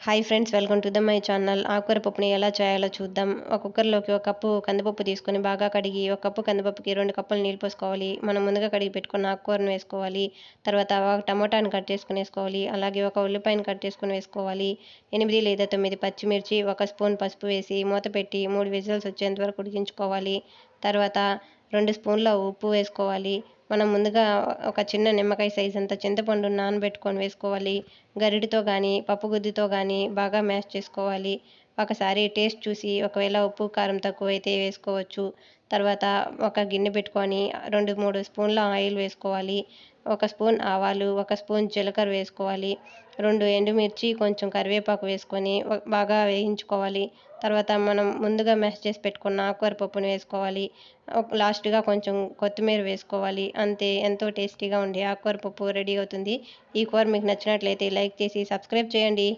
Hi friends, welcome to my channel. ఆకుకూర పప్పుని ఎలా చేయాలో చూద్దాం. ఒక కుక్కర్లోకి ఒక కప్పు కందిపప్పు తీసుకొని బాగా కడిగి, ఒక కప్పు కందిపప్పుకి 2 కప్పులు నీళ్ళు పోసుకోవాలి. మనం ముందుగా కడిగి పెట్టుకున్న ఆకుకూరను వేసుకోవాలి. తర్వాత ఒక టమోటాని కట్ చేసుకుని వేసుకోవాలి. అలాగే ఒక ఉల్లిపాయను కట్ చేసుకుని వేసుకోవాలి. 8 లేదా 9 పచ్చిమిర్చి, 1 స్పూన్ పసుపు వేసి మూత పెట్టి 3 విజిల్స్ వచ్చేంత వరకు ఉడికించుకోవాలి. తర్వాత 2 స్పూన్ల ఉప్పు వేసుకోవాలి. మనం ముందుగా ఒక చిన్న నిమ్మకాయ సైజ్ అంత చింతపండును నానబెట్టుకొని వేసుకోవాలి. గరిటెతో కానీ పప్పు గుత్తితో కానీ బాగా మ్యాష్ చేసుకోవాలి. ఒకసారి టేస్ట్ చూసి ఒకవేళ ఉప్పు కారం తక్కువైతే వేసుకోవచ్చు. తర్వాత ఒక గిన్నె పెట్టుకొని 2, 3 స్పూన్ల ఆయిల్ వేసుకోవాలి. 1 స్పూన్ ఆవాలు, 1 స్పూన్ జీలకర్ర వేసుకోవాలి. 2 ఎండుమిర్చి, కొంచెం కరివేపాకు వేసుకొని బాగా వేయించుకోవాలి. తర్వాత మనం ముందుగా మ్యాష్ చేసి పెట్టుకున్న ఆకుకూర పప్పును వేసుకోవాలి. లాస్ట్గా కొంచెం కొత్తిమీర వేసుకోవాలి. అంతే, ఎంతో టేస్టీగా ఉండే ఆకుకూర పప్పు రెడీ అవుతుంది. ఈ కూర మీకు నచ్చినట్లయితే లైక్ చేసి సబ్స్క్రైబ్ చేయండి.